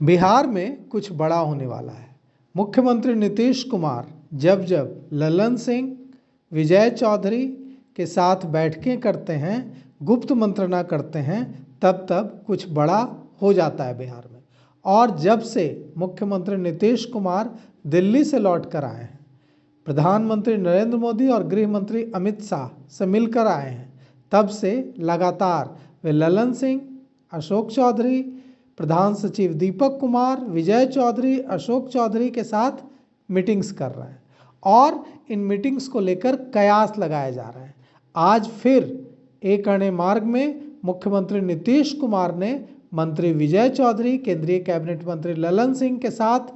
बिहार में कुछ बड़ा होने वाला है। मुख्यमंत्री नीतीश कुमार जब जब ललन सिंह, विजय चौधरी के साथ बैठकें करते हैं, गुप्त मंत्रणा करते हैं, तब तब कुछ बड़ा हो जाता है बिहार में। और जब से मुख्यमंत्री नीतीश कुमार दिल्ली से लौट कर आए हैं, प्रधानमंत्री नरेंद्र मोदी और गृह मंत्री अमित शाह से मिलकर आए हैं, तब से लगातार वे ललन सिंह, अशोक चौधरी, प्रधान सचिव दीपक कुमार, विजय चौधरी, अशोक चौधरी के साथ मीटिंग्स कर रहे हैं और इन मीटिंग्स को लेकर कयास लगाए जा रहे हैं। आज फिर एक अणे मार्ग में मुख्यमंत्री नीतीश कुमार ने मंत्री विजय चौधरी, केंद्रीय कैबिनेट मंत्री ललन सिंह के साथ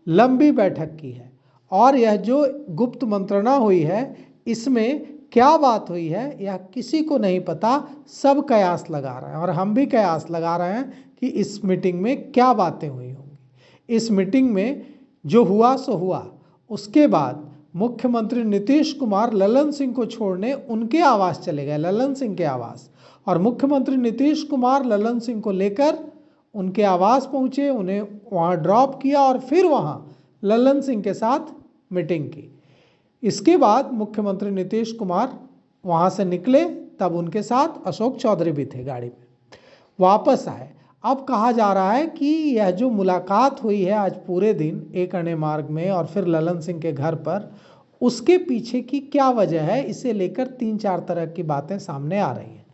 लंबी बैठक की है और यह जो गुप्त मंत्रणा हुई है, इसमें क्या बात हुई है यह किसी को नहीं पता। सब कयास लगा रहे हैं और हम भी कयास लगा रहे हैं कि इस मीटिंग में क्या बातें हुई होंगी। इस मीटिंग में जो हुआ सो हुआ। उसके बाद मुख्यमंत्री नीतीश कुमार ललन सिंह को छोड़ने उनके आवास चले गए, ललन सिंह के आवास, और मुख्यमंत्री नीतीश कुमार ललन सिंह को लेकर उनके आवास पहुंचे, उन्हें वहां ड्रॉप किया और फिर वहां ललन सिंह के साथ मीटिंग की। इसके बाद मुख्यमंत्री नीतीश कुमार वहां से निकले, तब उनके साथ अशोक चौधरी भी थे, गाड़ी में वापस आए। अब कहा जा रहा है कि यह जो मुलाकात हुई है आज पूरे दिन एक अणे मार्ग में और फिर ललन सिंह के घर पर, उसके पीछे की क्या वजह है, इसे लेकर 3-4 तरह की बातें सामने आ रही हैं।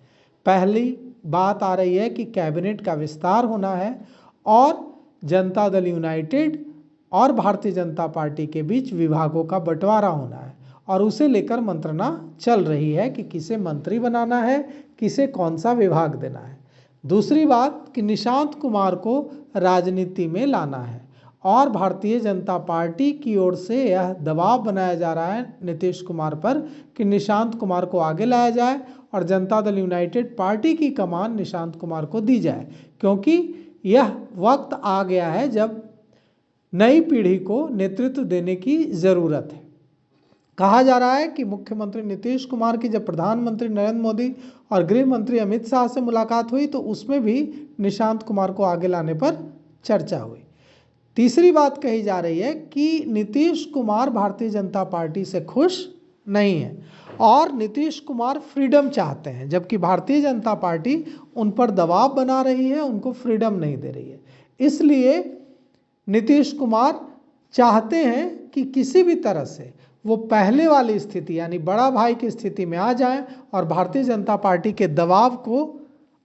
पहली बात आ रही है कि कैबिनेट का विस्तार होना है और जनता दल यूनाइटेड और भारतीय जनता पार्टी के बीच विभागों का बंटवारा होना है और उसे लेकर मंत्रणा चल रही है कि किसे मंत्री बनाना है, किसे कौन सा विभाग देना है। दूसरी बात कि निशांत कुमार को राजनीति में लाना है और भारतीय जनता पार्टी की ओर से यह दबाव बनाया जा रहा है नीतीश कुमार पर कि निशांत कुमार को आगे लाया जाए और जनता दल यूनाइटेड पार्टी की कमान निशांत कुमार को दी जाए, क्योंकि यह वक्त आ गया है जब नई पीढ़ी को नेतृत्व देने की ज़रूरत है। कहा जा रहा है कि मुख्यमंत्री नीतीश कुमार की जब प्रधानमंत्री नरेंद्र मोदी और गृह मंत्री अमित शाह से मुलाकात हुई तो उसमें भी निशांत कुमार को आगे लाने पर चर्चा हुई। तीसरी बात कही जा रही है कि नीतीश कुमार भारतीय जनता पार्टी से खुश नहीं है और नीतीश कुमार फ्रीडम चाहते हैं, जबकि भारतीय जनता पार्टी उन पर दबाव बना रही है, उनको फ्रीडम नहीं दे रही है। इसलिए नीतीश कुमार चाहते हैं कि किसी भी तरह से वो पहले वाली स्थिति यानी बड़ा भाई की स्थिति में आ जाएं और भारतीय जनता पार्टी के दबाव को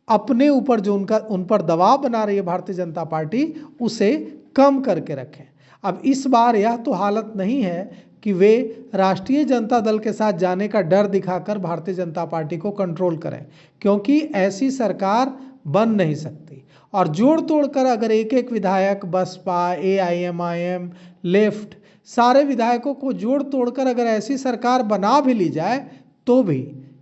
अपने ऊपर जो उन पर दबाव बना रही है भारतीय जनता पार्टी, उसे कम करके रखें। अब इस बार यह तो हालत नहीं है कि वे राष्ट्रीय जनता दल के साथ जाने का डर दिखाकर भारतीय जनता पार्टी को कंट्रोल करें, क्योंकि ऐसी सरकार बन नहीं सकती। और जोड़ तोड़ कर अगर एक एक विधायक बसपा, AIM, लेफ्ट, सारे विधायकों को जोड़ तोड़कर अगर ऐसी सरकार बना भी ली जाए तो भी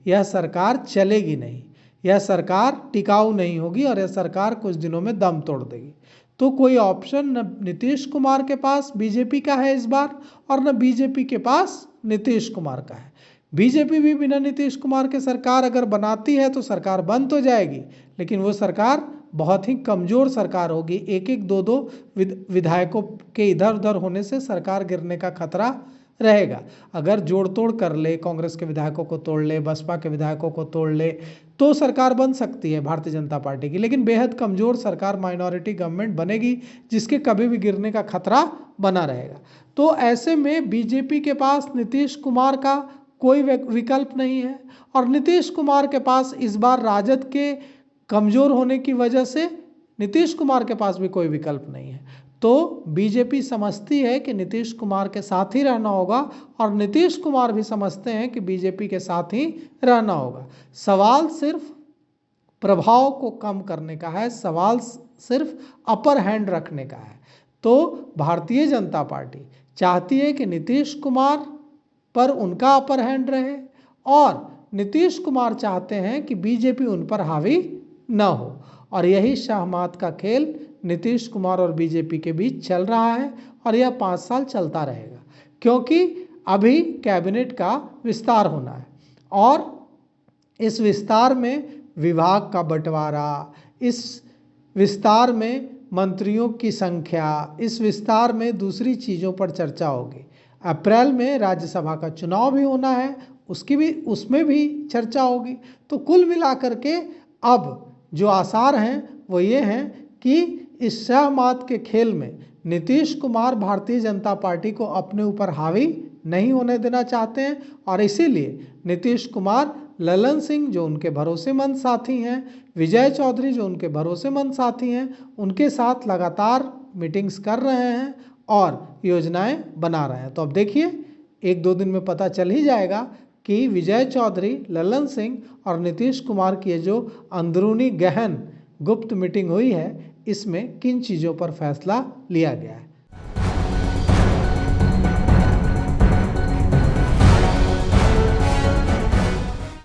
यह सरकार चलेगी नहीं, यह सरकार टिकाऊ नहीं होगी और यह सरकार कुछ दिनों में दम तोड़ देगी। तो कोई ऑप्शन न नीतीश कुमार के पास बीजेपी का है इस बार और न बीजेपी के पास नीतीश कुमार का है। बीजेपी भी बिना नीतीश कुमार के सरकार अगर बनाती है तो सरकार बन तो जाएगी, लेकिन वो सरकार बहुत ही कमज़ोर सरकार होगी। एक एक दो दो विधायकों के इधर उधर होने से सरकार गिरने का खतरा रहेगा। अगर जोड़ तोड़ कर ले, कांग्रेस के विधायकों को तोड़ ले, बसपा के विधायकों को तोड़ ले, तो सरकार बन सकती है भारतीय जनता पार्टी की, लेकिन बेहद कमज़ोर सरकार, माइनॉरिटी गवर्नमेंट बनेगी जिसके कभी भी गिरने का खतरा बना रहेगा। तो ऐसे में बीजेपी के पास नीतीश कुमार का कोई विकल्प नहीं है और नीतीश कुमार के पास इस बार राजद के कमज़ोर होने की वजह से नीतीश कुमार के पास भी कोई विकल्प नहीं है। तो बीजेपी समझती है कि नीतीश कुमार के साथ ही रहना होगा और नीतीश कुमार भी समझते हैं कि बीजेपी के साथ ही रहना होगा। सवाल सिर्फ प्रभाव को कम करने का है, सवाल सिर्फ अपर हैंड रखने का है। तो भारतीय जनता पार्टी चाहती है कि नीतीश कुमार पर उनका अपर हैंड रहे और नीतीश कुमार चाहते हैं कि बीजेपी उन पर हावी न हो, और यही शाहमात का खेल नीतीश कुमार और बीजेपी के बीच चल रहा है और यह 5 साल चलता रहेगा, क्योंकि अभी कैबिनेट का विस्तार होना है और इस विस्तार में विभाग का बंटवारा, इस विस्तार में मंत्रियों की संख्या, इस विस्तार में दूसरी चीज़ों पर चर्चा होगी। अप्रैल में राज्यसभा का चुनाव भी होना है, उसमें भी चर्चा होगी। तो कुल मिलाकर के अब जो आसार हैं वो ये हैं कि इस सहमत के खेल में नीतीश कुमार भारतीय जनता पार्टी को अपने ऊपर हावी नहीं होने देना चाहते हैं और इसीलिए नीतीश कुमार ललन सिंह जो उनके भरोसेमंद साथी हैं, विजय चौधरी जो उनके भरोसेमंद साथी हैं, उनके साथ लगातार मीटिंग्स कर रहे हैं और योजनाएं बना रहे हैं। तो अब देखिए 1-2 दिन में पता चल ही जाएगा कि विजय चौधरी, ललन सिंह और नीतीश कुमार की जो अंदरूनी गहन गुप्त मीटिंग हुई है इसमें किन चीज़ों पर फैसला लिया गया है।